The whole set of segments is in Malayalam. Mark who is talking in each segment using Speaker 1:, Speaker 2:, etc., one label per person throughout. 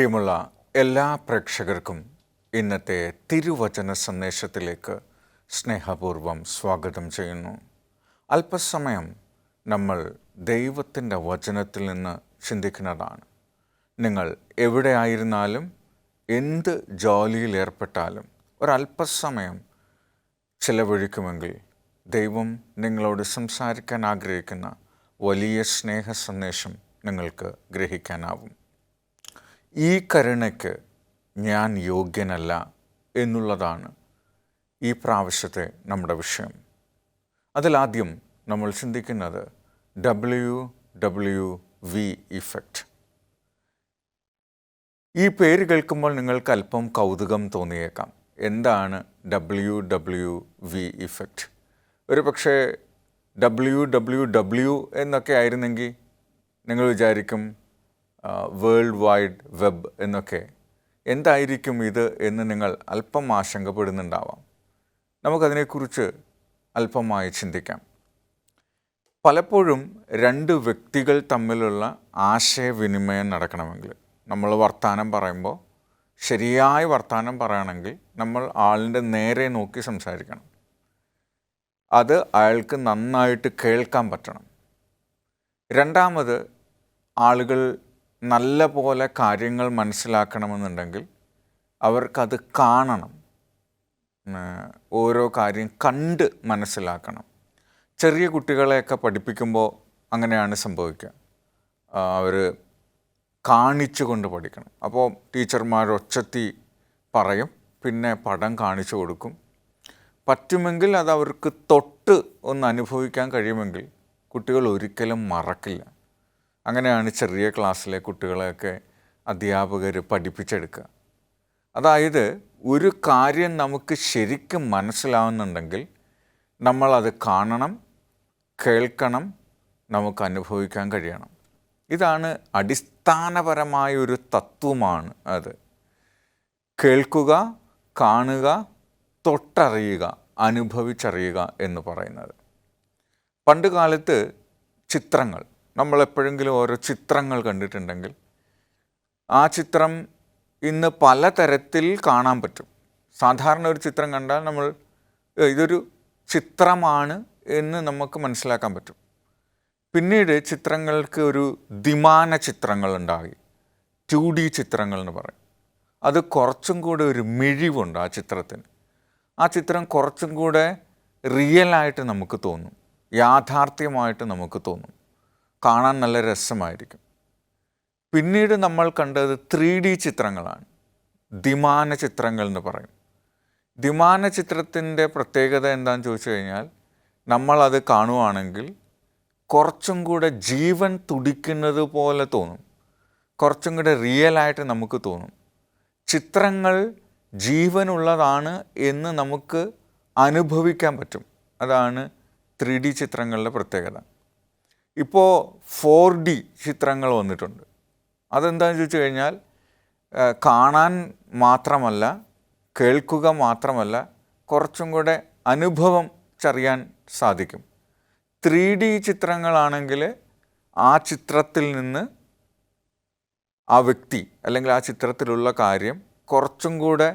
Speaker 1: പ്രിയമുള്ള എല്ലാ പ്രേക്ഷകർക്കും ഇന്നത്തെ തിരുവചന സന്ദേശത്തിലേക്ക് സ്നേഹപൂർവ്വം സ്വാഗതം ചെയ്യുന്നു. അല്പസമയം നമ്മൾ ദൈവത്തിൻ്റെ വചനത്തിൽ നിന്ന് ചിന്തിക്കുന്നതാണ്. നിങ്ങൾ എവിടെയായിരുന്നാലും എന്ത് ജോലിയിൽ ഏർപ്പെട്ടാലും ഒരല്പസമയം ചിലവഴിക്കുമെങ്കിൽ ദൈവം നിങ്ങളോട് സംസാരിക്കാൻ ആഗ്രഹിക്കുന്ന വലിയ സ്നേഹ സന്ദേശം നിങ്ങൾക്ക് ഗ്രഹിക്കാനാവും. ഈ കരുണയ്ക്ക് ഞാൻ യോഗ്യനല്ല എന്നുള്ളതാണ് ഈ പ്രാവശ്യത്തെ നമ്മുടെ വിഷയം. അതിലാദ്യം നമ്മൾ ചിന്തിക്കുന്നത് WWV ഇഫക്റ്റ്. ഈ പേര് കേൾക്കുമ്പോൾ നിങ്ങൾക്ക് അല്പം കൗതുകം തോന്നിയേക്കാം. എന്താണ് WWV ഇഫക്റ്റ്? ഒരു പക്ഷേ WWW എന്നൊക്കെ ആയിരുന്നെങ്കിൽ നിങ്ങൾ വിചാരിക്കും വേൾഡ് വൈഡ് വെബ് എന്നൊക്കെ. എന്തായിരിക്കും ഇത് എന്ന് നിങ്ങൾ അല്പം ആശങ്കപ്പെടുന്നുണ്ടാവാം. നമുക്കതിനെക്കുറിച്ച് അല്പമായി ചിന്തിക്കാം. പലപ്പോഴും രണ്ട് വ്യക്തികൾ തമ്മിലുള്ള ആശയവിനിമയം നടക്കണമെങ്കിൽ, നമ്മൾ വർത്തമാനം പറയുമ്പോൾ ശരിയായ വർത്തമാനം പറയണമെങ്കിൽ നമ്മൾ ആളിൻ്റെ നേരെ നോക്കി സംസാരിക്കണം. അത് അയാൾക്ക് നന്നായിട്ട് കേൾക്കാൻ പറ്റണം. രണ്ടാമത്, ആളുകൾ നല്ല പോലെ കാര്യങ്ങൾ മനസ്സിലാക്കണമെന്നുണ്ടെങ്കിൽ അവർക്കത് കാണണം. ഓരോ കാര്യം കണ്ട് മനസ്സിലാക്കണം. ചെറിയ കുട്ടികളെയൊക്കെ പഠിപ്പിക്കുമ്പോൾ അങ്ങനെയാണ് സംഭവിക്കുക. അവർ കാണിച്ചു കൊണ്ട് പഠിക്കണം. അപ്പോൾ ടീച്ചർമാർ ഒച്ചത്തി പറയും, പിന്നെ പടം കാണിച്ചു കൊടുക്കും. പറ്റുമെങ്കിൽ അത് അവർക്ക് തൊട്ട് ഒന്ന് അനുഭവിക്കാൻ കഴിയുമെങ്കിൽ കുട്ടികൾ ഒരിക്കലും മറക്കില്ല. അങ്ങനെയാണ് ചെറിയ ക്ലാസ്സിലെ കുട്ടികളെയൊക്കെ അധ്യാപകർ പഠിപ്പിച്ചെടുക്കുക. അതായത് ഒരു കാര്യം നമുക്ക് ശരിക്കും മനസ്സിലാവുന്നുണ്ടെങ്കിൽ നമ്മളത് കാണണം, കേൾക്കണം, നമുക്ക് അനുഭവിക്കാൻ കഴിയണം. ഇതാണ് അടിസ്ഥാനപരമായ ഒരു തത്വമാണ് അത്. കേൾക്കുക, കാണുക, തൊട്ടറിയുക, അനുഭവിച്ചറിയുക എന്ന് പറയുന്നത്. പണ്ട് കാലത്ത് ചിത്രങ്ങൾ, നമ്മൾ എപ്പോഴെങ്കിലും ഓരോ ചിത്രങ്ങൾ കണ്ടിട്ടുണ്ടെങ്കിൽ ആ ചിത്രം ഇന്ന് പലതരത്തിൽ കാണാൻ പറ്റും. സാധാരണ ഒരു ചിത്രം കണ്ടാൽ നമ്മൾ ഇതൊരു ചിത്രമാണ് എന്ന് നമുക്ക് മനസ്സിലാക്കാൻ പറ്റും. പിന്നീട് ചിത്രങ്ങൾക്ക് ഒരു ദ്വിമാന ചിത്രങ്ങൾ ഉണ്ടായി, 2D ചിത്രങ്ങൾ എന്ന് പറയും. അത് കുറച്ചും കൂടെ ഒരു മിഴിവുണ്ട് ആ ചിത്രത്തിന്. ആ ചിത്രം കുറച്ചും കൂടെ റിയലായിട്ട് നമുക്ക് തോന്നും, യാഥാർത്ഥ്യമായിട്ട് നമുക്ക് തോന്നും, കാണാൻ നല്ല രസമായിരിക്കും. പിന്നീട് നമ്മൾ കണ്ടത് 3D ചിത്രങ്ങളാണ്, ദ്വിമാന ചിത്രങ്ങൾ എന്ന് പറയും. ദ്വിമാന ചിത്രത്തിൻ്റെ പ്രത്യേകത എന്താണെന്ന് ചോദിച്ചു കഴിഞ്ഞാൽ, നമ്മളത് കാണുവാണെങ്കിൽ കുറച്ചും കൂടെ ജീവൻ തുടിക്കുന്നത് പോലെ തോന്നും, കുറച്ചും കൂടെ റിയലായിട്ട് നമുക്ക് തോന്നും. ചിത്രങ്ങൾ ജീവനുള്ളതാണ് എന്ന് നമുക്ക് അനുഭവിക്കാൻ പറ്റും. അതാണ് 3D ചിത്രങ്ങളുടെ പ്രത്യേകത. ഇപ്പോൾ 4D ചിത്രങ്ങൾ വന്നിട്ടുണ്ട്. അതെന്താണെന്ന് ചോദിച്ചു കഴിഞ്ഞാൽ, കാണാൻ മാത്രമല്ല, കേൾക്കുക മാത്രമല്ല, കുറച്ചും കൂടെ അനുഭവം ചറിയാൻ സാധിക്കും. 3D ചിത്രങ്ങളാണെങ്കിൽ ആ ചിത്രത്തിൽ നിന്ന് ആ വ്യക്തി അല്ലെങ്കിൽ ആ ചിത്രത്തിലുള്ള കാര്യം കുറച്ചും കൂടെ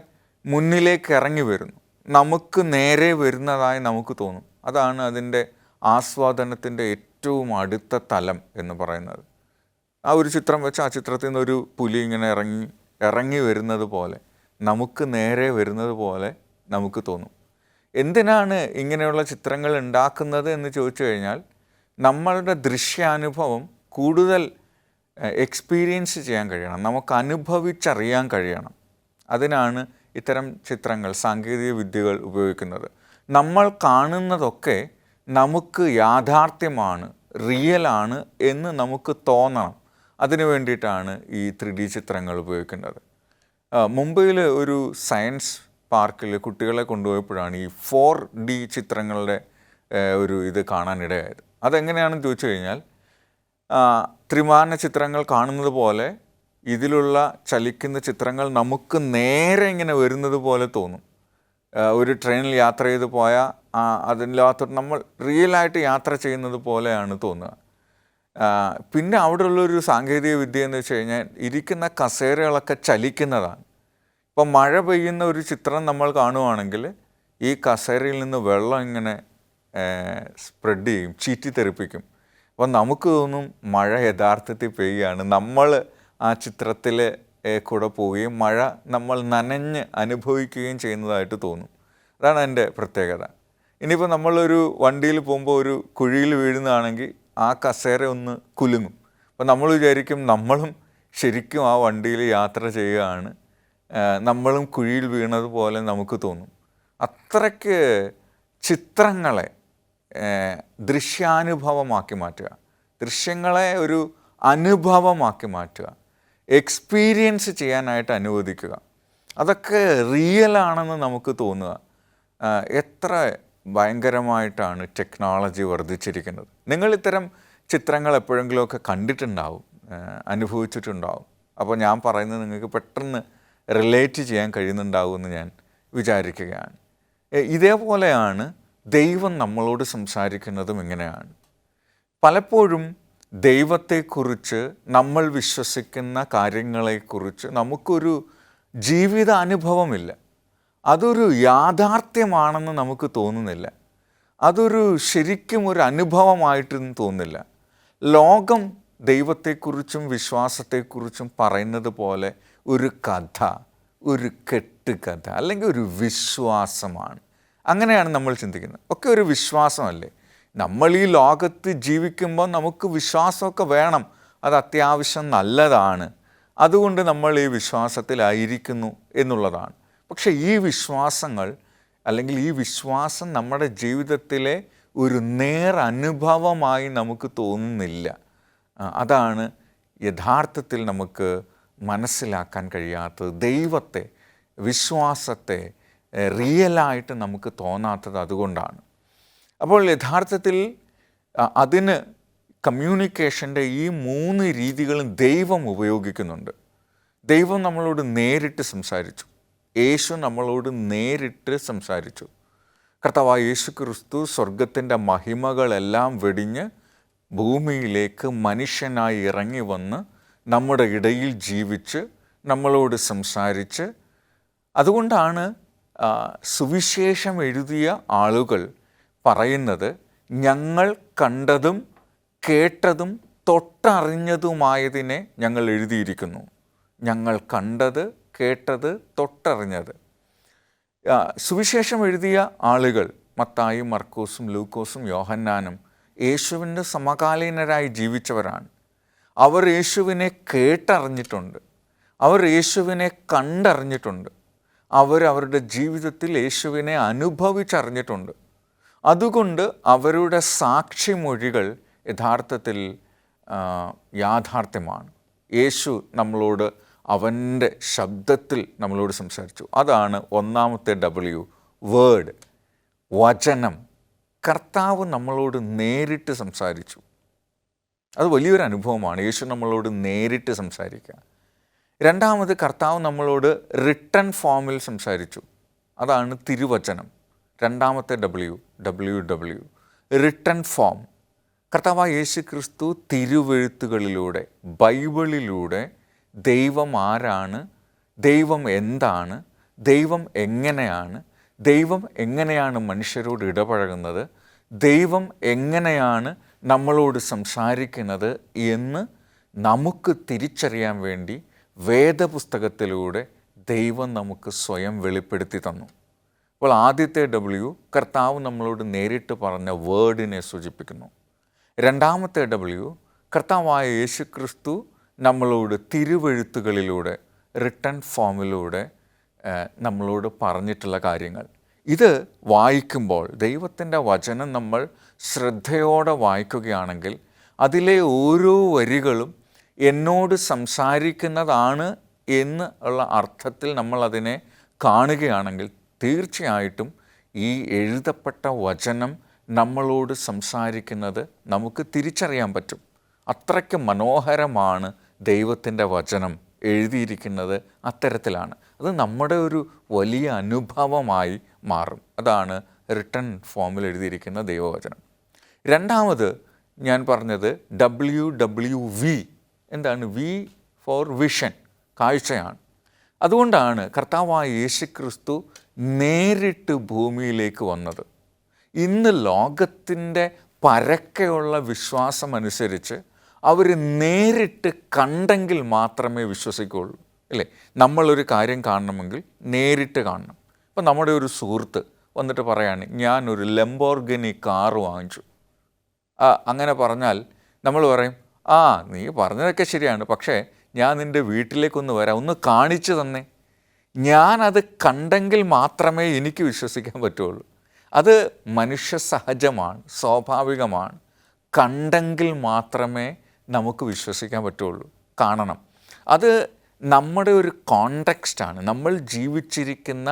Speaker 1: മുന്നിലേക്ക് ഇറങ്ങി വരുന്നു, നമുക്ക് നേരെ വരുന്നതായി നമുക്ക് തോന്നും. അതാണ് അതിൻ്റെ ആസ്വാദനത്തിൻ്റെ ഏറ്റവും അടുത്ത തലം എന്ന് പറയുന്നത്. ആ ഒരു ചിത്രം വെച്ച് ആ ചിത്രത്തിൽ നിന്നൊരു പുലി ഇങ്ങനെ ഇറങ്ങി വരുന്നത് പോലെ, നമുക്ക് നേരെ വരുന്നത് പോലെ നമുക്ക് തോന്നും. എന്തിനാണ് ഇങ്ങനെയുള്ള ചിത്രങ്ങൾ ഉണ്ടാക്കുന്നത് എന്ന് ചോദിച്ചു കഴിഞ്ഞാൽ, നമ്മളുടെ ദൃശ്യാനുഭവം കൂടുതൽ എക്സ്പീരിയൻസ് ചെയ്യാൻ കഴിയണം, നമുക്ക് അനുഭവിച്ചറിയാൻ കഴിയണം. അതിനാണ് ഇത്തരം ചിത്രങ്ങൾ, സാങ്കേതിക വിദ്യകൾ ഉപയോഗിക്കുന്നത്. നമ്മൾ കാണുന്നതൊക്കെ നമുക്ക് യാഥാർത്ഥ്യമാണ്, റിയലാണ് എന്ന് നമുക്ക് തോന്നണം. അതിനു വേണ്ടിയിട്ടാണ് ഈ 3D ചിത്രങ്ങൾ ഉപയോഗിക്കുന്നത്. മുംബൈയിൽ ഒരു സയൻസ് പാർക്കിൽ കുട്ടികളെ കൊണ്ടുപോയപ്പോഴാണ് ഈ 4D ചിത്രങ്ങളുടെ ഒരു ഇത് കാണാനിടയായത്. അതെങ്ങനെയാണെന്ന് ചോദിച്ചു കഴിഞ്ഞാൽ, ത്രിമാന ചിത്രങ്ങൾ കാണുന്നത് പോലെ ഇതിലുള്ള ചലിക്കുന്ന ചിത്രങ്ങൾ നമുക്ക് നേരെ ഇങ്ങനെ വരുന്നത് പോലെ തോന്നും. ഒരു ട്രെയിനിൽ യാത്ര ചെയ്ത് പോയാൽ അതിനകത്ത് നമ്മൾ റിയലായിട്ട് യാത്ര ചെയ്യുന്നത് പോലെയാണ് തോന്നുക. പിന്നെ അവിടെയുള്ളൊരു സാങ്കേതിക വിദ്യ എന്ന് വെച്ച് കഴിഞ്ഞാൽ ഇരിക്കുന്ന കസേരകളൊക്കെ ചലിക്കുന്നതാണ്. ഇപ്പം മഴ പെയ്യുന്ന ഒരു ചിത്രം നമ്മൾ കാണുവാണെങ്കിൽ ഈ കസേരയിൽ നിന്ന് വെള്ളം ഇങ്ങനെ സ്പ്രെഡ് ചെയ്യും, ചീറ്റിത്തെറിപ്പിക്കും. അപ്പം നമുക്ക് തോന്നും മഴ യഥാർത്ഥത്തിൽ പെയ്യുകയാണ്. നമ്മൾ ആ ചിത്രത്തിൽ കൂടെ പോവുകയും മഴ നമ്മൾ നനഞ്ഞ് അനുഭവിക്കുകയും ചെയ്യുന്നതായിട്ട് തോന്നും. അതാണ് എൻ്റെ പ്രത്യേകത. ഇനിയിപ്പോൾ നമ്മളൊരു വണ്ടിയിൽ പോകുമ്പോൾ ഒരു കുഴിയിൽ വീഴുന്നതാണെങ്കിൽ ആ കസേര ഒന്ന് കുലുങ്ങും. അപ്പോൾ നമ്മൾ വിചാരിക്കും നമ്മളും ശരിക്കും ആ വണ്ടിയിൽ യാത്ര ചെയ്യുകയാണ്, നമ്മളും കുഴിയിൽ വീണതുപോലെ നമുക്ക് തോന്നും. അത്രയ്ക്ക് ചിത്രങ്ങളെ ദൃശ്യാനുഭവമാക്കി മാറ്റുക, ദൃശ്യങ്ങളെ ഒരു അനുഭവമാക്കി മാറ്റുക, എക്സ്പീരിയൻസ് ചെയ്യാനായിട്ട് അനുവദിക്കുക. അതൊക്കെ റിയലാണെന്ന് നമുക്ക് തോന്നുക. എത്ര ഭയങ്കരമായിട്ടാണ് ടെക്നോളജി വർദ്ധിച്ചിരിക്കുന്നത്. നിങ്ങൾ ഇത്തരം ചിത്രങ്ങൾ എപ്പോഴെങ്കിലുമൊക്കെ കണ്ടിട്ടുണ്ടാവും, അനുഭവിച്ചിട്ടുണ്ടാവും. അപ്പോൾ ഞാൻ പറയുന്നത് നിങ്ങൾക്ക് പെട്ടെന്ന് റിലേറ്റ് ചെയ്യാൻ കഴിയുന്നുണ്ടാവുമെന്ന് ഞാൻ വിചാരിക്കുകയാണ്. ഇതേപോലെയാണ് ദൈവം നമ്മളോട് സംസാരിക്കുന്നതും ഇങ്ങനെയാണ്. പലപ്പോഴും ദൈവത്തെക്കുറിച്ച്, നമ്മൾ വിശ്വസിക്കുന്ന കാര്യങ്ങളെക്കുറിച്ച് നമുക്കൊരു ജീവിത അനുഭവമില്ല. അതൊരു യാഥാർത്ഥ്യമാണെന്ന് നമുക്ക് തോന്നുന്നില്ല. അതൊരു ശരിക്കും ഒരു അനുഭവമായിട്ടൊന്നും തോന്നുന്നില്ല. ലോകം ദൈവത്തെക്കുറിച്ചും വിശ്വാസത്തെക്കുറിച്ചും പറയുന്നത് പോലെ ഒരു കഥ, ഒരു കെട്ടുകഥ അല്ലെങ്കിൽ ഒരു വിശ്വാസമാണ്. അങ്ങനെയാണ് നമ്മൾ ചിന്തിക്കുന്നത്. ഒക്കെ ഒരു വിശ്വാസമല്ലേ. നമ്മൾ ഈ ലോകത്ത് ജീവിക്കുമ്പോൾ നമുക്ക് വിശ്വാസമൊക്കെ വേണം, അത് അത്യാവശ്യം നല്ലതാണ്. അതുകൊണ്ട് നമ്മൾ ഈ വിശ്വാസത്തിലായിരിക്കുന്നു എന്നുള്ളതാണ്. പക്ഷേ ഈ വിശ്വാസങ്ങൾ അല്ലെങ്കിൽ ഈ വിശ്വാസം നമ്മുടെ ജീവിതത്തിലെ ഒരു അനുഭവമായി നമുക്ക് തോന്നുന്നില്ല. അതാണ് യഥാർത്ഥത്തിൽ നമുക്ക് മനസ്സിലാക്കാൻ കഴിയാത്തത്. ദൈവത്തെ, വിശ്വാസത്തെ റിയലായിട്ട് നമുക്ക് തോന്നാത്തത് അതുകൊണ്ടാണ്. അപ്പോൾ യഥാർത്ഥത്തിൽ അതിന് കമ്മ്യൂണിക്കേഷൻ്റെ ഈ 3 രീതികളും ദൈവം ഉപയോഗിക്കുന്നുണ്ട്. ദൈവം നമ്മളോട് നേരിട്ട് സംസാരിച്ചു. യേശു നമ്മളോട് നേരിട്ട് സംസാരിച്ചു. കർത്താവായ യേശു ക്രിസ്തു സ്വർഗത്തിൻ്റെ മഹിമകളെല്ലാം വെടിഞ്ഞ് ഭൂമിയിലേക്ക് മനുഷ്യനായി ഇറങ്ങി വന്ന് നമ്മുടെ ഇടയിൽ ജീവിച്ച് നമ്മളോട് സംസാരിച്ച്, അതുകൊണ്ടാണ് സുവിശേഷം എഴുതിയ ആളുകൾ പറയുന്നത്, ഞങ്ങൾ കണ്ടതും കേട്ടതും തൊട്ടറിഞ്ഞതുമായതിനെ ഞങ്ങൾ എഴുതിയിരിക്കുന്നു. ഞങ്ങൾ കണ്ടത്, കേട്ടത്, തൊട്ടറിഞ്ഞത്. സുവിശേഷം എഴുതിയ ആളുകൾ മത്തായിയും മർക്കോസും ലൂക്കോസും യോഹന്നാനും യേശുവിൻ്റെ സമകാലീനരായി ജീവിച്ചവരാണ്. അവർ യേശുവിനെ കേട്ടറിഞ്ഞിട്ടുണ്ട്, അവർ യേശുവിനെ കണ്ടറിഞ്ഞിട്ടുണ്ട്, അവരുടെ ജീവിതത്തിൽ യേശുവിനെ അനുഭവിച്ചറിഞ്ഞിട്ടുണ്ട്. അതുകൊണ്ട് അവരുടെ സാക്ഷിമൊഴികൾ യഥാർത്ഥത്തിൽ യാഥാർത്ഥ്യമാണ്. യേശു നമ്മളോട് അവൻ്റെ ശബ്ദത്തിൽ നമ്മളോട് സംസാരിച്ചു. അതാണ് ഒന്നാമത്തെ W, വേർഡ്, വചനം. കർത്താവ് നമ്മളോട് നേരിട്ട് സംസാരിച്ചു. അത് വലിയൊരു അനുഭവമാണ്, യേശു നമ്മളോട് നേരിട്ട് സംസാരിക്കുക. രണ്ടാമത്, കർത്താവ് നമ്മളോട് റിട്ടൺ ഫോമിൽ സംസാരിച്ചു. അതാണ് തിരുവചനം. രണ്ടാമത്തെ W, റിട്ടൺ ഫോം. കർത്താവായ യേശു ക്രിസ്തു തിരുവെഴുത്തുകളിലൂടെ, ബൈബിളിലൂടെ ദൈവം ആരാണ്, ദൈവം എന്താണ്, ദൈവം എങ്ങനെയാണ് മനുഷ്യരോട് ഇടപഴകുന്നത്, ദൈവം എങ്ങനെയാണ് നമ്മളോട് സംസാരിക്കുന്നത് എന്ന് നമുക്ക് തിരിച്ചറിയാൻ വേണ്ടി വേദപുസ്തകത്തിലൂടെ ദൈവം നമുക്ക് സ്വയം വെളിപ്പെടുത്തി തന്നു. അപ്പോൾ ആദ്യത്തെ W, കർത്താവ് നമ്മളോട് നേരിട്ട് പറഞ്ഞ വേർഡിനെ സൂചിപ്പിക്കുന്നു. രണ്ടാമത്തെ W, കർത്താവായ യേശു ക്രിസ്തു നമ്മളോട് തിരുവെഴുത്തുകളിലൂടെ, റിട്ടൺ ഫോമിലൂടെ നമ്മളോട് പറഞ്ഞിട്ടുള്ള കാര്യങ്ങൾ. ഇത് വായിക്കുമ്പോൾ, ദൈവത്തിൻ്റെ വചനം നമ്മൾ ശ്രദ്ധയോടെ വായിക്കുകയാണെങ്കിൽ അതിലെ ഓരോ വരികളും എന്നോട് സംസാരിക്കുന്നതാണ് എന്ന് ഉള്ള അർത്ഥത്തിൽ നമ്മളതിനെ കാണുകയാണെങ്കിൽ തീർച്ചയായിട്ടും ഈ എഴുതപ്പെട്ട വചനം നമ്മളോട് സംസാരിക്കുന്നത് നമുക്ക് തിരിച്ചറിയാൻ പറ്റും. അത്രയ്ക്ക് മനോഹരമാണ് ദൈവത്തിൻ്റെ വചനം എഴുതിയിരിക്കുന്നത്. അത്തരത്തിലാണ് അത് നമ്മുടെ ഒരു വലിയ അനുഭവമായി മാറും. അതാണ് റിട്ടൺ ഫോമിൽ എഴുതിയിരിക്കുന്ന ദൈവവചനം. രണ്ടാമത്, ഞാൻ പറഞ്ഞത് WWV. എന്താണ്? വി ഫോർ വിഷൻ, കാഴ്ചയാണ്. അതുകൊണ്ടാണ് കർത്താവായ യേശുക്രിസ്തു നേരിട്ട് ഭൂമിയിലേക്ക് വന്നത്. ഇന്ന് ലോകത്തിൻ്റെ പരക്കെയുള്ള വിശ്വാസമനുസരിച്ച് അവർ നേരിട്ട് കണ്ടെങ്കിൽ മാത്രമേ വിശ്വസിക്കുകയുള്ളൂ, അല്ലേ? നമ്മളൊരു കാര്യം കാണണമെങ്കിൽ നേരിട്ട് കാണണം. ഇപ്പം നമ്മുടെ ഒരു സുഹൃത്ത് വന്നിട്ട് പറയാണ്, ഞാനൊരു ലംബോർഗിനി കാറ് വാങ്ങിച്ചു. അങ്ങനെ പറഞ്ഞാൽ നമ്മൾ പറയും, നീ പറഞ്ഞതൊക്കെ ശരിയാണ്, പക്ഷേ ഞാൻ നിൻ്റെ വീട്ടിലേക്കൊന്ന് വരാം, ഒന്ന് കാണിച്ചു തന്നെ. ഞാനത് കണ്ടെങ്കിൽ മാത്രമേ എനിക്ക് വിശ്വസിക്കാൻ പറ്റുള്ളൂ. അത് മനുഷ്യ സഹജമാണ്, സ്വാഭാവികമാണ്. കണ്ടെങ്കിൽ മാത്രമേ നമുക്ക് വിശ്വസിക്കാൻ പറ്റുള്ളൂ. കാണണം. അത് നമ്മുടെ ഒരു കോണ്ടെക്സ്റ്റാണ്, നമ്മൾ ജീവിച്ചിരിക്കുന്ന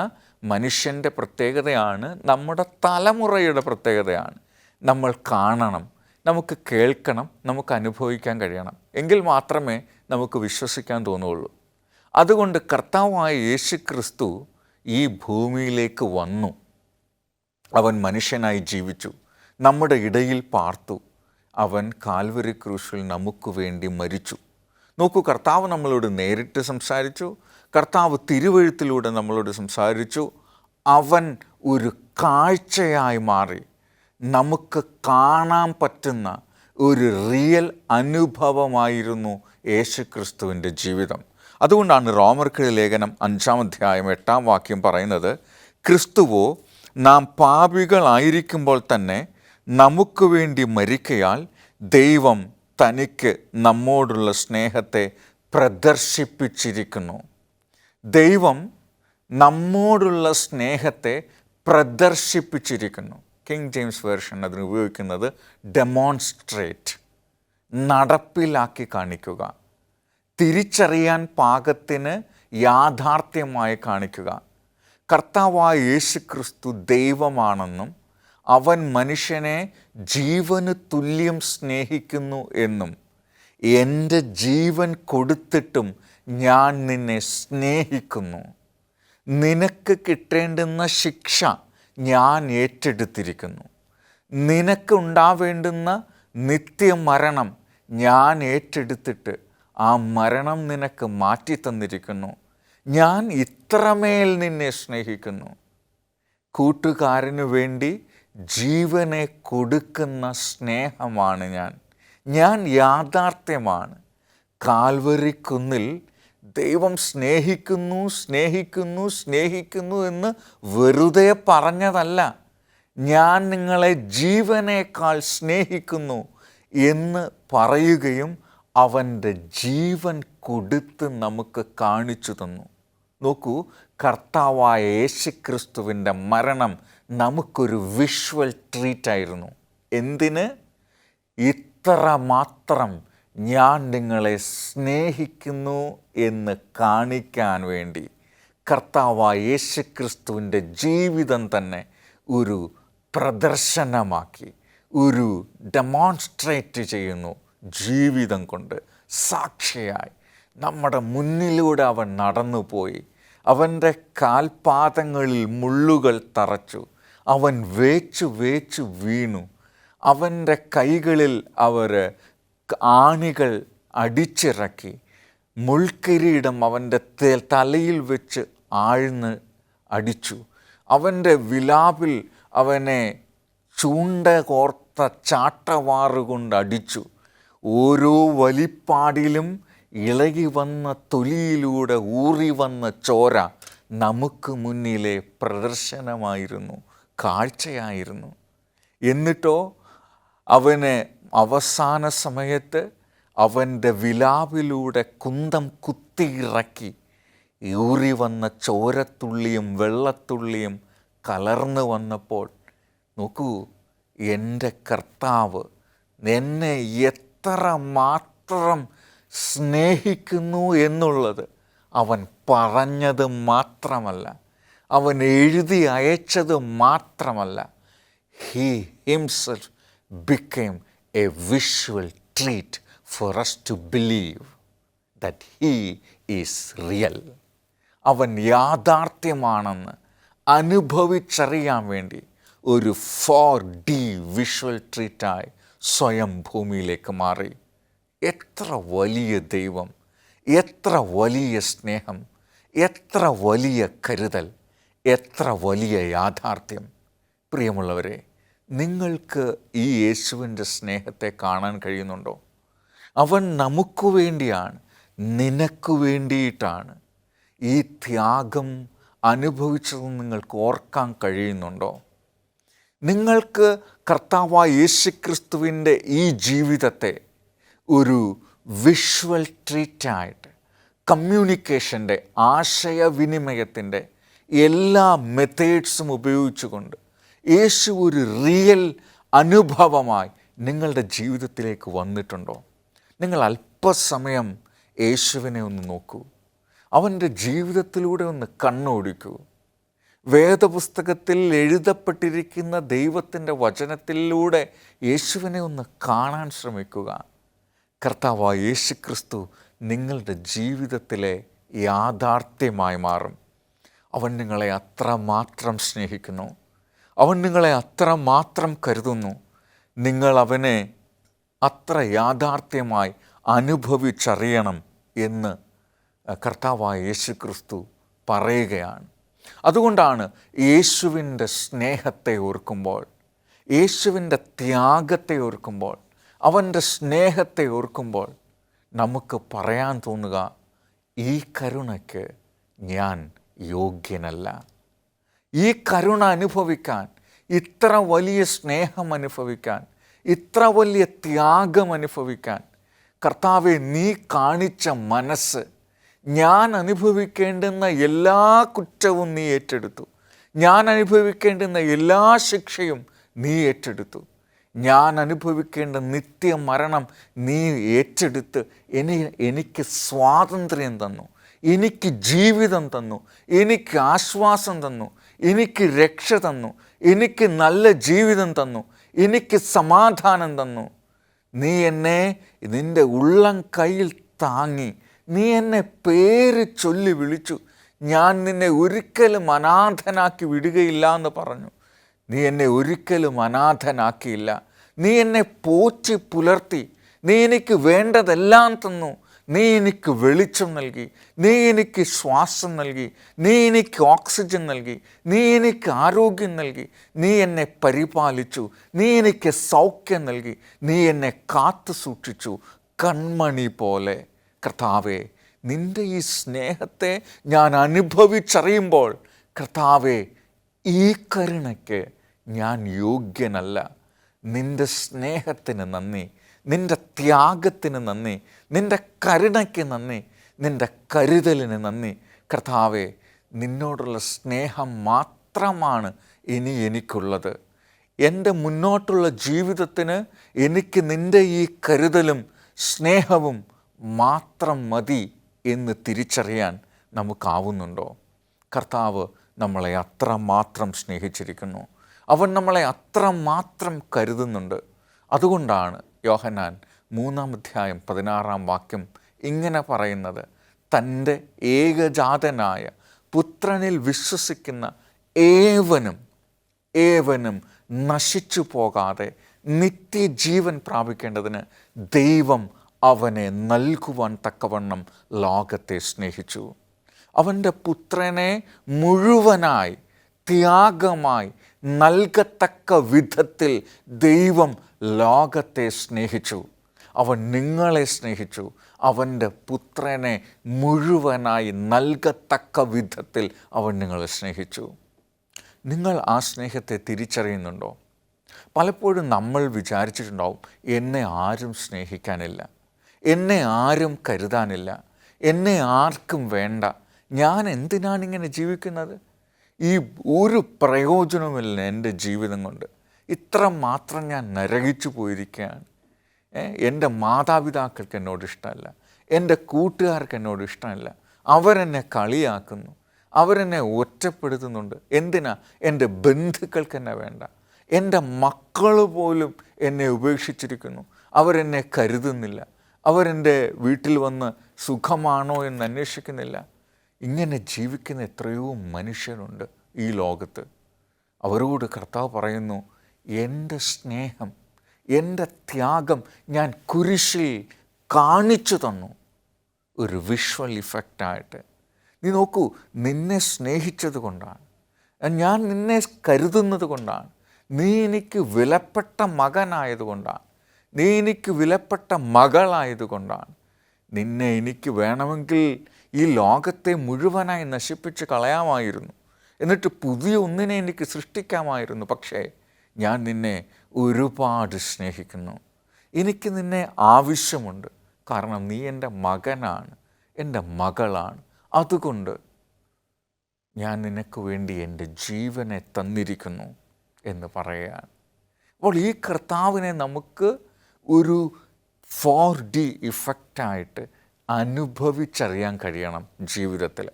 Speaker 1: മനുഷ്യൻ്റെ പ്രത്യേകതയാണ്, നമ്മുടെ തലമുറയുടെ പ്രത്യേകതയാണ്. നമ്മൾ കാണണം, നമുക്ക് കേൾക്കണം, നമുക്ക് അനുഭവിക്കാൻ കഴിയണം. എങ്കിൽ മാത്രമേ നമുക്ക് വിശ്വസിക്കാൻ തോന്നുകയുള്ളൂ. അതുകൊണ്ട് കർത്താവായ യേശുക്രിസ്തു ഈ ഭൂമിയിലേക്ക് വന്നു. അവൻ മനുഷ്യനായി ജീവിച്ചു, നമ്മുടെ ഇടയിൽ പാർത്തു. അവൻ കാൽവരി ക്രൂശിൽ നമുക്ക് വേണ്ടി മരിച്ചു. നോക്കൂ, കർത്താവ് നമ്മളോട് നേരിട്ട് സംസാരിച്ചു. കർത്താവ് തിരുവെഴുത്തിലൂടെ നമ്മളോട് സംസാരിച്ചു. അവൻ ഒരു കാഴ്ചയായി മാറി. നമുക്ക് കാണാൻ പറ്റുന്ന ഒരു റിയൽ അനുഭവമായിരുന്നു യേശുക്രിസ്തുവിൻ്റെ ജീവിതം. അതുകൊണ്ടാണ് റോമർക്കെഴുതിയ ലേഖനം 5-ാം അധ്യായം 8-ാം വാക്യം പറയുന്നത്, ക്രിസ്തുവോ നാം പാപികളായിരിക്കുമ്പോൾ തന്നെ നമുക്ക് വേണ്ടി മരിക്കയാൽ ദൈവം തനിക്ക് നമ്മോടുള്ള സ്നേഹത്തെ പ്രദർശിപ്പിച്ചിരിക്കുന്നു. ദൈവം നമ്മോടുള്ള സ്നേഹത്തെ പ്രദർശിപ്പിച്ചിരിക്കുന്നു. കിങ് ജെയിംസ് വേർഷൻ അതിന് ഉപയോഗിക്കുന്നത് ഡെമോൺസ്ട്രേറ്റ്, നടപ്പിലാക്കി കാണിക്കുക, തിരിച്ചറിയാൻ പാകത്തിന് യാഥാർത്ഥ്യമായി കാണിക്കുക. കർത്താവായ യേശുക്രിസ്തു ദൈവമാണെന്നും അവൻ മനുഷ്യനെ ജീവന് തുല്യം സ്നേഹിക്കുന്നു എന്നും, എൻ്റെ ജീവൻ കൊടുത്തിട്ടും ഞാൻ നിന്നെ സ്നേഹിക്കുന്നു, നിനക്ക് കിട്ടേണ്ടുന്ന ശിക്ഷ ഞാൻ ഏറ്റെടുത്തിരിക്കുന്നു, നിനക്കുണ്ടാവേണ്ടുന്ന നിത്യമരണം ഞാൻ ഏറ്റെടുത്തിട്ട് ആ മരണം നിനക്ക് മാറ്റിത്തന്നിരിക്കുന്നു, ഞാൻ ഇത്രമേൽ നിന്നെ സ്നേഹിക്കുന്നു. കൂട്ടുകാരനു വേണ്ടി ജീവനെ കൊടുക്കുന്ന സ്നേഹമാണ് ഞാൻ യാഥാർത്ഥ്യമാണ്. കാൽവരിക്കുന്നിൽ ദൈവം സ്നേഹിക്കുന്നു സ്നേഹിക്കുന്നു സ്നേഹിക്കുന്നു എന്ന് വെറുതെ പറഞ്ഞതല്ല, ഞാൻ നിങ്ങളെ ജീവനേക്കാൾ സ്നേഹിക്കുന്നു എന്ന് പറയുകയും അവൻ്റെ ജീവൻ കൊടുത്ത് നമുക്ക് കാണിച്ചു തന്നു. നോക്കൂ, കർത്താവായ യേശുക്രിസ്തുവിൻ്റെ മരണം നമുക്കൊരു വിഷ്വൽ ട്രീറ്റായിരുന്നു. എന്തിന്? ഇത്ര മാത്രം ഞാൻ നിങ്ങളെ സ്നേഹിക്കുന്നു എന്ന് കാണിക്കാൻ വേണ്ടി കർത്താവായ യേശുക്രിസ്തുവിൻ്റെ ജീവിതം തന്നെ ഒരു പ്രദർശനമാക്കി, ഒരു ഡെമോൺസ്ട്രേറ്റ് ചെയ്യുന്നു. ജീവിതം കൊണ്ട് സാക്ഷിയായി നമ്മുടെ മുന്നിലൂടെ അവൻ നടന്നുപോയി. അവൻ്റെ കാൽപാദങ്ങളിൽ മുള്ളുകൾ തറച്ചു. അവൻ വേച്ചു വേച്ചു വീണു. അവൻ്റെ കൈകളിൽ അവർ ആണികൾ അടിച്ചിറക്കി. മുൾക്കിരീടം അവൻ്റെ തലയിൽ വെച്ച് ആഴ്ന്ന് അടിച്ചു. അവൻ്റെ വിലാപിൽ അവനെ ചൂണ്ട കോർത്ത ചാട്ടവാറുകൊണ്ട് അടിച്ചു. ഓരോ വലിപ്പാടിലും ഇളകി വന്ന തൊലിയിലൂടെ ഊറി വന്ന ചോര നമുക്ക് മുന്നിലെ പ്രദർശനമായിരുന്നു, കാഴ്ചയായിരുന്നു. എന്നിട്ടോ അവന് അവസാന സമയത്ത് അവൻ്റെ വിലാപിലൂടെ കുന്തം കുത്തിയിറക്കി. ഊറി വന്ന ചോരത്തുള്ളിയും വെള്ളത്തുള്ളിയും കലർന്നു വന്നപ്പോൾ നോക്കൂ, എൻ്റെ കർത്താവ് എന്നെ എത്ര മാത്രം സ്നേഹിക്കുന്നു എന്നുള്ളത് അവൻ പറഞ്ഞത് മാത്രമല്ല, അവൻ എഴുതി അയച്ചത് മാത്രമല്ല, he himself became a visual treat for us to believe that he is real. അവൻ യാഥാർത്ഥ്യമാണെന്ന് അനുഭവിച്ചറിയാൻ വേണ്ടി ഒരു 4D വിഷ്വൽ ട്രീറ്റായി സ്വയം ഭൂമിയിലേക്ക് മാറി. എത്ര വലിയ ദൈവം, എത്ര വലിയ സ്നേഹം, എത്ര വലിയ കരുതൽ, എത്ര വലിയ യാഥാർത്ഥ്യം. പ്രിയമുള്ളവരെ, നിങ്ങൾക്ക് ഈ യേശുവിൻ്റെ സ്നേഹത്തെ കാണാൻ കഴിയുന്നുണ്ടോ? അവൻ നമുക്ക് വേണ്ടിയാണ്, നിനക്ക് വേണ്ടിയിട്ടാണ് ഈ ത്യാഗം അനുഭവിച്ചതെന്ന് നിങ്ങൾക്ക് ഓർക്കാൻ കഴിയുന്നുണ്ടോ? നിങ്ങൾക്ക് കർത്താവായ യേശുക്രിസ്തുവിൻ്റെ ഈ ജീവിതത്തെ ഒരു വിഷ്വൽ ട്രീറ്റായിട്ട്, കമ്മ്യൂണിക്കേഷൻ്റെ, ആശയവിനിമയത്തിൻ്റെ എല്ലാ മെത്തേഡ്സും ഉപയോഗിച്ചുകൊണ്ട് യേശു ഒരു റിയൽ അനുഭവമായി നിങ്ങളുടെ ജീവിതത്തിലേക്ക് വന്നിട്ടുണ്ടോ? നിങ്ങൾ അല്പസമയം യേശുവിനെ ഒന്ന് നോക്കൂ, അവൻ്റെ ജീവിതത്തിലൂടെ ഒന്ന് കണ്ണോടിക്കൂ. വേദപുസ്തകത്തിൽ എഴുതപ്പെട്ടിരിക്കുന്ന ദൈവത്തിൻ്റെ വചനത്തിലൂടെ യേശുവിനെ ഒന്ന് കാണാൻ ശ്രമിക്കുക. കർത്താവായ യേശുക്രിസ്തു നിങ്ങളുടെ ജീവിതത്തിലെ യാഥാർത്ഥ്യമായി മാറും. അവൻ നിങ്ങളെ അത്രമാത്രം സ്നേഹിക്കുന്നു, അവൻ നിങ്ങളെ അത്രമാത്രം കരുതുന്നു. നിങ്ങൾ അവനെ അത്ര യാഥാർത്ഥ്യമായി അനുഭവിച്ചറിയണം എന്ന് കർത്താവായ യേശുക്രിസ്തു പറയുകയാണ്. അതുകൊണ്ടാണ് യേശുവിൻ്റെ സ്നേഹത്തെ ഓർക്കുമ്പോൾ, യേശുവിൻ്റെ ത്യാഗത്തെ ഓർക്കുമ്പോൾ, അവൻ്റെ സ്നേഹത്തെ ഓർക്കുമ്പോൾ നമുക്ക് പറയാൻ തോന്നുക, ഈ കരുണയ്ക്ക് ഞാൻ യോഗ്യനല്ല. ഈ കരുണ അനുഭവിക്കാൻ, ഇത്ര വലിയ സ്നേഹം അനുഭവിക്കാൻ, ഇത്ര വലിയ ത്യാഗം അനുഭവിക്കാൻ കർത്താവെ നീ കാണിച്ച മനസ്സ്, ഞാൻ അനുഭവിക്കേണ്ടുന്ന എല്ലാ കുറ്റവും നീ ഏറ്റെടുത്തു, ഞാൻ അനുഭവിക്കേണ്ടുന്ന എല്ലാ ശിക്ഷയും നീ ഏറ്റെടുത്തു, ഞാൻ അനുഭവിക്കേണ്ട നിത്യമരണം നീ ഏറ്റെടുത്ത് എനിക്ക് സ്വാതന്ത്ര്യം തന്നു, എനിക്ക് ജീവിതം തന്നു, എനിക്ക് ആശ്വാസം തന്നു, എനിക്ക് രക്ഷ തന്നു, എനിക്ക് നല്ല ജീവിതം തന്നു, എനിക്ക് സമാധാനം തന്നു. നീ എന്നെ നിൻ്റെ ഉള്ളം കയ്യിൽ താങ്ങി, നീ എന്നെ പേര് ചൊല്ലി വിളിച്ചു, ഞാൻ നിന്നെ ഒരിക്കലും അനാഥനാക്കി വിടുകയില്ല എന്ന് പറഞ്ഞു. നീ എന്നെ ഒരിക്കലും അനാഥനാക്കിയില്ല. നീ എന്നെ പോറ്റി പുലർത്തി, നീ എനിക്ക് വേണ്ടതെല്ലാം തന്നു. നീ എനിക്ക് വെളിച്ചം നൽകി, നീ എനിക്ക് ശ്വാസം നൽകി, നീ എനിക്ക് ഓക്സിജൻ നൽകി, നീ എനിക്ക് ആരോഗ്യം നൽകി, നീ എന്നെ പരിപാലിച്ചു, നീ എനിക്ക് സൗഖ്യം നൽകി, നീ എന്നെ കാത്തു സൂക്ഷിച്ചു കൺമണി പോലെ. കർത്താവേ, നിൻ്റെ ഈ സ്നേഹത്തെ ഞാൻ അനുഭവിച്ചറിയുമ്പോൾ, കർത്താവേ, ഈ കരുണയ്ക്ക് ഞാൻ യോഗ്യനല്ല. നിൻ്റെ സ്നേഹത്തിന് നന്ദി, നിൻ്റെ ത്യാഗത്തിന് നന്ദി, നിൻ്റെ കരുണയ്ക്ക് നന്ദി, നിൻ്റെ കരുതലിന് നന്ദി. കർത്താവേ, നിന്നോടുള്ള സ്നേഹം മാത്രമാണ് ഇനി എനിക്കുള്ളത്. എൻ്റെ മുന്നോട്ടുള്ള ജീവിതത്തിന് എനിക്ക് നിൻ്റെ ഈ കരുതലും സ്നേഹവും മാത്രം മതി എന്ന് തിരിച്ചറിയാൻ നമുക്കാവുന്നുണ്ടോ? കർത്താവ് നമ്മളെ അത്രമാത്രം സ്നേഹിച്ചിരിക്കുന്നു, അവൻ നമ്മളെ അത്രമാത്രം കരുതുന്നുണ്ട്. അതുകൊണ്ടാണ് യോഹന്നാൻ 3:16 ഇങ്ങനെ പറയുന്നത്, തൻ്റെ ഏകജാതനായ പുത്രനിൽ വിശ്വസിക്കുന്ന ഏവനും നശിച്ചു പോകാതെ നിത്യജീവൻ പ്രാപിക്കേണ്ടതിന് ദൈവം അവനെ നൽകുവാൻ തക്കവണ്ണം ലോകത്തെ സ്നേഹിച്ചു. അവൻ്റെ പുത്രനെ മുഴുവനായി ത്യാഗമായി നൽകത്തക്ക വിധത്തിൽ ദൈവം ലോകത്തെ സ്നേഹിച്ചു. അവൻ നിങ്ങളെ സ്നേഹിച്ചു. അവൻ്റെ പുത്രനെ മുഴുവനായി നൽകത്തക്ക വിധത്തിൽ അവൻ നിങ്ങളെ സ്നേഹിച്ചു. നിങ്ങൾ ആ സ്നേഹത്തെ തിരിച്ചറിയുന്നുണ്ടോ? പലപ്പോഴും നമ്മൾ വിചാരിച്ചിട്ടുണ്ടാവും, എന്നെ ആരും സ്നേഹിക്കാനില്ല, എന്നെ ആരും കരുതാനില്ല, എന്നെ ആർക്കും വേണ്ട, ഞാൻ എന്തിനാണിങ്ങനെ ജീവിക്കുന്നത്? ഈ ഒരു പ്രയോജനവുമില്ല എൻ്റെ ജീവിതം കൊണ്ട്, ഇത്ര മാത്രം ഞാൻ നരകിച്ചു പോയിരിക്കുകയാണ്. എൻ്റെ മാതാപിതാക്കൾക്ക് എന്നോട് ഇഷ്ടമല്ല, എൻ്റെ കൂട്ടുകാർക്ക് എന്നോട് ഇഷ്ടമല്ല, അവരെന്നെ കളിയാക്കുന്നു, അവരെന്നെ ഒറ്റപ്പെടുത്തുന്നുണ്ട്. എന്തിനാ? എൻ്റെ ബന്ധുക്കൾക്ക് എന്നെ വേണ്ട, എൻ്റെ മക്കൾ പോലും എന്നെ ഉപേക്ഷിച്ചിരിക്കുന്നു, അവരെന്നെ കരുതുന്നില്ല, അവരെൻ്റെ വീട്ടിൽ വന്ന് സുഖമാണോ എന്ന് അന്വേഷിക്കുന്നില്ല. ഇങ്ങനെ ജീവിക്കുന്ന എത്രയോ മനുഷ്യരുണ്ട് ഈ ലോകത്ത്. അവരോട് കർത്താവ് പറയുന്നു, എൻ്റെ സ്നേഹം, എൻ്റെ ത്യാഗം ഞാൻ കുരിശിൽ കാണിച്ചു തന്നു. ഒരു വിഷ്വൽ ഇഫക്റ്റായിട്ട്. നീ നോക്കൂ, നിന്നെ സ്നേഹിച്ചത് കൊണ്ടാണ്, ഞാൻ നിന്നെ കരുതുന്നത് കൊണ്ടാണ്, നീ എനിക്ക് വിലപ്പെട്ട മകനായതുകൊണ്ടാണ്, നീ എനിക്ക് വിലപ്പെട്ട മകളായതുകൊണ്ടാണ്. നിന്നെ എനിക്ക് വേണമെങ്കിൽ ഈ ലോകത്തെ മുഴുവനായി നശിപ്പിച്ച് കളയാമായിരുന്നു, എന്നിട്ട് പുതിയ ഒന്നിനെ എനിക്ക് സൃഷ്ടിക്കാമായിരുന്നു. പക്ഷേ ഞാൻ നിന്നെ ഒരുപാട് സ്നേഹിക്കുന്നു. എനിക്ക് നിന്നെ ആവശ്യമുണ്ട്. കാരണം നീ എൻ്റെ മകനാണ്, എൻ്റെ മകളാണ്. അതുകൊണ്ട് ഞാൻ നിനക്ക് വേണ്ടി എൻ്റെ ജീവനെ തന്നിരിക്കുന്നു എന്ന് പറയുകയാണ്. അപ്പോൾ ഈ കർത്താവിനെ നമുക്ക് ഒരു 4D ഇഫക്റ്റായിട്ട് അനുഭവിച്ചറിയാൻ കഴിയണം ജീവിതത്തിൽ.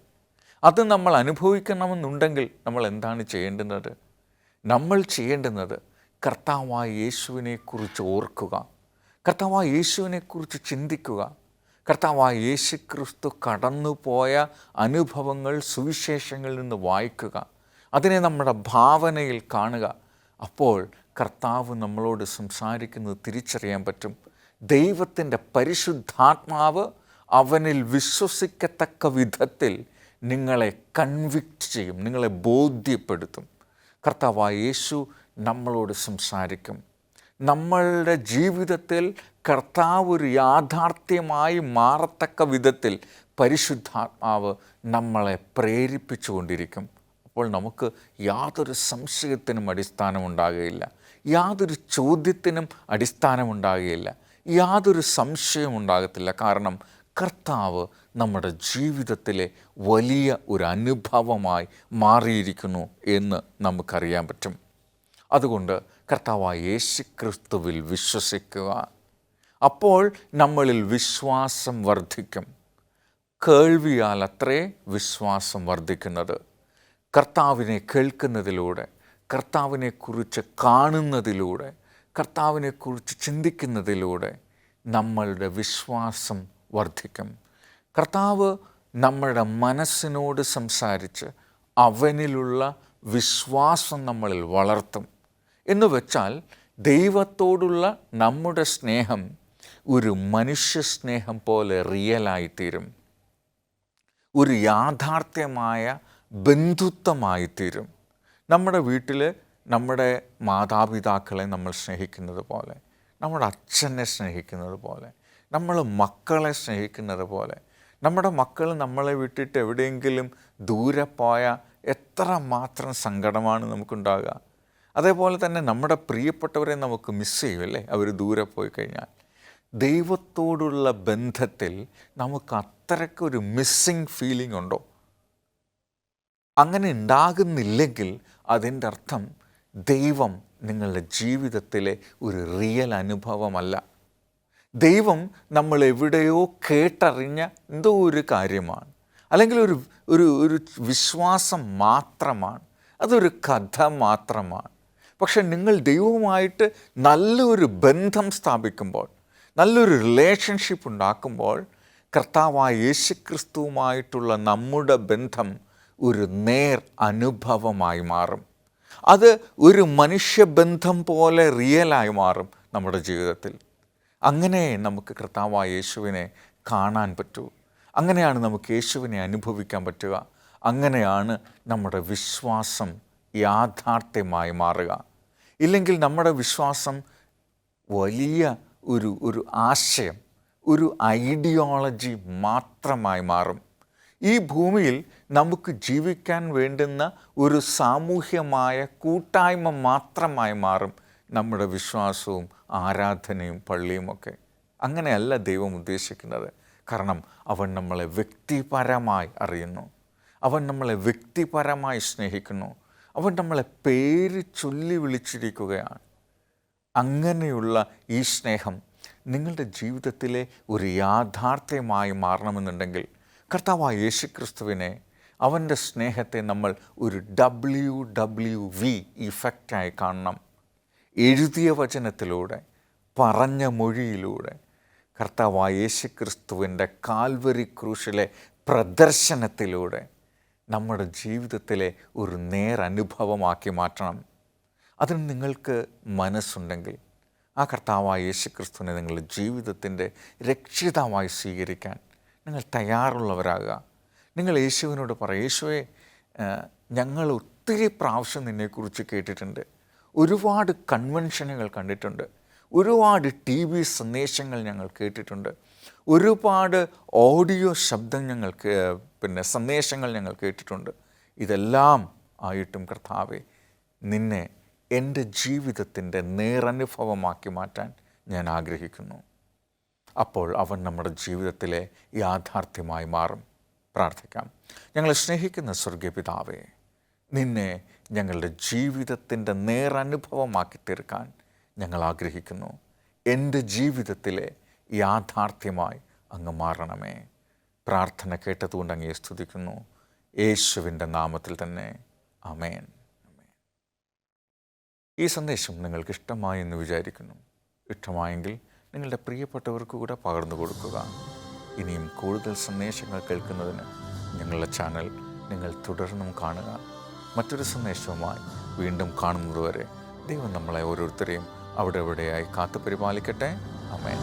Speaker 1: അത് നമ്മൾ അനുഭവിക്കണമെന്നുണ്ടെങ്കിൽ നമ്മൾ എന്താണ് ചെയ്യേണ്ടുന്നത്? നമ്മൾ ചെയ്യേണ്ടുന്നത് കർത്താവായ യേശുവിനെക്കുറിച്ച് ഓർക്കുക, കർത്താവായ യേശുവിനെക്കുറിച്ച് ചിന്തിക്കുക, കർത്താവായ യേശുക്രിസ്തു കടന്നുപോയ അനുഭവങ്ങൾ സുവിശേഷങ്ങളിൽ നിന്ന് വായിക്കുക, അതിനെ നമ്മുടെ ഭാവനയിൽ കാണുക. അപ്പോൾ കർത്താവ് നമ്മളോട് സംസാരിക്കുന്നത് തിരിച്ചറിയാൻ പറ്റും. ദൈവത്തിൻ്റെ പരിശുദ്ധാത്മാവ് അവനിൽ വിശ്വസിക്കത്തക്ക വിധത്തിൽ നിങ്ങളെ കൺവിക്റ്റ് ചെയ്യും, നിങ്ങളെ ബോധ്യപ്പെടുത്തും. കർത്താവായ യേശു നമ്മളോട് സംസാരിക്കും. നമ്മളുടെ ജീവിതത്തിൽ കർത്താവ് ഒരു യാഥാർത്ഥ്യമായി മാറത്തക്ക വിധത്തിൽ പരിശുദ്ധാത്മാവ് നമ്മളെ പ്രേരിപ്പിച്ചുകൊണ്ടിരിക്കും. അപ്പോൾ നമുക്ക് യാതൊരു സംശയത്തിനും അടിസ്ഥാനമുണ്ടാകുകയില്ല, യാതൊരു ചോദ്യത്തിനും അടിസ്ഥാനമുണ്ടാകുകയില്ല, യാതൊരു സംശയവും ഉണ്ടാകത്തില്ല. കാരണം കർത്താവ് നമ്മുടെ ജീവിതത്തിലെ വലിയ ഒരു അനുഭവമായി മാറിയിരിക്കുന്നു എന്ന് നമുക്കറിയാൻ പറ്റും. അതുകൊണ്ട് കർത്താവായ യേശുക്രിസ്തുവിൽ വിശ്വസിക്കുക. അപ്പോൾ നമ്മളിൽ വിശ്വാസം വർദ്ധിക്കും. കേൾവിയാൽ അത്രേ വിശ്വാസം വർദ്ധിക്കുന്നത്. കർത്താവിനെ കേൾക്കുന്നതിലൂടെ, കർത്താവിനെക്കുറിച്ച് കാണുന്നതിലൂടെ, കർത്താവിനെക്കുറിച്ച് ചിന്തിക്കുന്നതിലൂടെ നമ്മളുടെ വിശ്വാസം വർദ്ധിക്കും. കർത്താവ് നമ്മുടെ മനസ്സിനോട് സംസാരിച്ച് അവനിലുള്ള വിശ്വാസം നമ്മളിൽ വളർത്തും. എന്ന് വെച്ചാൽ ദൈവത്തോടുള്ള നമ്മുടെ സ്നേഹം ഒരു മനുഷ്യ സ്നേഹം പോലെ റിയലായിത്തീരും, ഒരു യാഥാർത്ഥ്യമായ ബന്ധുത്വമായിത്തീരും. നമ്മുടെ വീട്ടിൽ നമ്മുടെ മാതാപിതാക്കളെ നമ്മൾ സ്നേഹിക്കുന്നത് പോലെ, നമ്മുടെ അച്ഛനെ സ്നേഹിക്കുന്നത് പോലെ, നമ്മൾ മക്കളെ സ്നേഹിക്കുന്നത് പോലെ, നമ്മുടെ മക്കൾ നമ്മളെ വിട്ടിട്ട് എവിടെയെങ്കിലും ദൂരെ പോയാൽ എത്ര മാത്രം സങ്കടമാണ് നമുക്കുണ്ടാകുക. അതേപോലെ തന്നെ നമ്മുടെ പ്രിയപ്പെട്ടവരെ നമുക്ക് മിസ് ചെയ്യും അല്ലേ, അവർ ദൂരെ പോയി കഴിഞ്ഞാൽ. ദൈവത്തോടുള്ള ബന്ധത്തിൽ നമുക്ക് അത്രയ്ക്കൊരു മിസ്സിങ് ഫീലിംഗ് ഉണ്ടോ? അങ്ങനെ ഉണ്ടാകുന്നില്ലെങ്കിൽ അതിൻ്റെ അർത്ഥം ദൈവം നിങ്ങളുടെ ജീവിതത്തിലെ ഒരു റിയൽ അനുഭവമല്ല. ദൈവം നമ്മൾ എവിടെയോ കേട്ടറിഞ്ഞ എന്തോ ഒരു കാര്യമാണ്, അല്ലെങ്കിൽ ഒരു ഒരു ഒരു വിശ്വാസം മാത്രമാണ്, അതൊരു കഥ മാത്രമാണ്. പക്ഷെ നിങ്ങൾ ദൈവവുമായിട്ട് നല്ലൊരു ബന്ധം സ്ഥാപിക്കുമ്പോൾ, നല്ലൊരു റിലേഷൻഷിപ്പ് ഉണ്ടാക്കുമ്പോൾ, കർത്താവായ യേശുക്രിസ്തുവുമായിട്ടുള്ള നമ്മുടെ ബന്ധം ഒരു നേർ അനുഭവമായി മാറും. അത് ഒരു മനുഷ്യബന്ധം പോലെ റിയലായി മാറും നമ്മുടെ ജീവിതത്തിൽ. അങ്ങനെ നമുക്ക് കർത്താവായ യേശുവിനെ കാണാൻ പറ്റൂ. അങ്ങനെയാണ് നമുക്ക് യേശുവിനെ അനുഭവിക്കാൻ പറ്റുക. അങ്ങനെയാണ് നമ്മുടെ വിശ്വാസം യാഥാർത്ഥ്യമായി മാറുക. ഇല്ലെങ്കിൽ നമ്മുടെ വിശ്വാസം വലിയ ഒരു ആശയം, ഒരു ഐഡിയോളജി മാത്രമായി മാറും. ഈ ഭൂമിയിൽ നമുക്ക് ജീവിക്കാൻ വേണ്ടുന്ന ഒരു സാമൂഹ്യമായ കൂട്ടായ്മ മാത്രമായി മാറും നമ്മുടെ വിശ്വാസവും ആരാധനയും പള്ളിയുമൊക്കെ. അങ്ങനെയല്ല ദൈവം ഉദ്ദേശിക്കുന്നത്. കാരണം അവൻ നമ്മളെ വ്യക്തിപരമായി അറിയുന്നു, അവൻ നമ്മളെ വ്യക്തിപരമായി സ്നേഹിക്കുന്നു, അവൻ നമ്മളെ പേര് ചൊല്ലി വിളിച്ചിരിക്കുകയാണ്. അങ്ങനെയുള്ള ഈ സ്നേഹം നിങ്ങളുടെ ജീവിതത്തിലെ ഒരു യാഥാർത്ഥ്യമായി മാറണമെന്നുണ്ടെങ്കിൽ കർത്താവായ യേശുക്രിസ്തുവിനെ, അവൻ്റെ സ്നേഹത്തെ നമ്മൾ ഒരു WWV ഇഫക്റ്റായി കാണണം. എഴുതിയ വചനത്തിലൂടെ, പറഞ്ഞ മൊഴിയിലൂടെ, കർത്താവായ യേശുക്രിസ്തുവിൻ്റെ കാൽവരി ക്രൂശിലെ പ്രദർശനത്തിലൂടെ നമ്മുടെ ജീവിതത്തിലെ ഒരു നേരനുഭവമാക്കി മാറ്റണം. അതിന് നിങ്ങൾക്ക് മനസ്സുണ്ടെങ്കിൽ, ആ കർത്താവായ യേശുക്രിസ്തുവിനെ നിങ്ങളുടെ ജീവിതത്തിൻ്റെ രക്ഷിതാവായി സ്വീകരിക്കാൻ നിങ്ങൾ തയ്യാറുള്ളവരാകുക. നിങ്ങൾ യേശുവിനോട് പറയും, യേശുവേ, ഞങ്ങൾ ഒത്തിരി പ്രാവശ്യം നിന്നെക്കുറിച്ച് കേട്ടിട്ടുണ്ട്, ഒരുപാട് കൺവെൻഷനുകൾ കണ്ടിട്ടുണ്ട്, ഒരുപാട് TV സന്ദേശങ്ങൾ ഞങ്ങൾ കേട്ടിട്ടുണ്ട്, ഒരുപാട് ഓഡിയോ ശബ്ദം സന്ദേശങ്ങൾ ഞങ്ങൾ കേട്ടിട്ടുണ്ട്. ഇതെല്ലാം ആയിട്ടും കർത്താവേ, നിന്നെ എൻ്റെ ജീവിതത്തിൻ്റെ നേരനുഭവമാക്കി മാറ്റാൻ ഞാൻ ആഗ്രഹിക്കുന്നു. അപ്പോൾ അവൻ നമ്മുടെ ജീവിതത്തിലെ യാഥാർത്ഥ്യമായി മാറും. പ്രാർത്ഥിക്കാം. ഞങ്ങളെ സ്നേഹിക്കുന്ന സ്വർഗീയ പിതാവേ, നിന്നെ ഞങ്ങളുടെ ജീവിതത്തിൻ്റെ നേരനുഭവമാക്കി തീർക്കാൻ ഞങ്ങൾ ആഗ്രഹിക്കുന്നു. എൻ്റെ ജീവിതത്തിലെ യാഥാർത്ഥ്യമായി അങ്ങ് മാറണമേ. പ്രാർത്ഥന കേട്ടതുകൊണ്ട് അങ്ങയെ സ്തുതിക്കുന്നു. യേശുവിൻ്റെ നാമത്തിൽ തന്നെ ആമേൻ. ഈ സന്ദേശം നിങ്ങൾക്ക് ഇഷ്ടമായി എന്ന് വിചാരിക്കുന്നു. ഇഷ്ടമായെങ്കിൽ നിങ്ങളുടെ പ്രിയപ്പെട്ടവർക്ക് കൂടെ പകർന്നു കൊടുക്കുക. ഇനിയും കൂടുതൽ സന്ദേശങ്ങൾ കേൾക്കുന്നതിന് ഞങ്ങളുടെ ചാനൽ നിങ്ങൾ തുടർന്നും കാണുക. മറ്റൊരു സന്ദേശവുമായി വീണ്ടും കാണുന്നതുവരെ ദൈവം നമ്മളെ ഓരോരുത്തരെയും അവിടെ എവിടെയായി കാത്തു പരിപാലിക്കട്ടെ. ആമേൻ.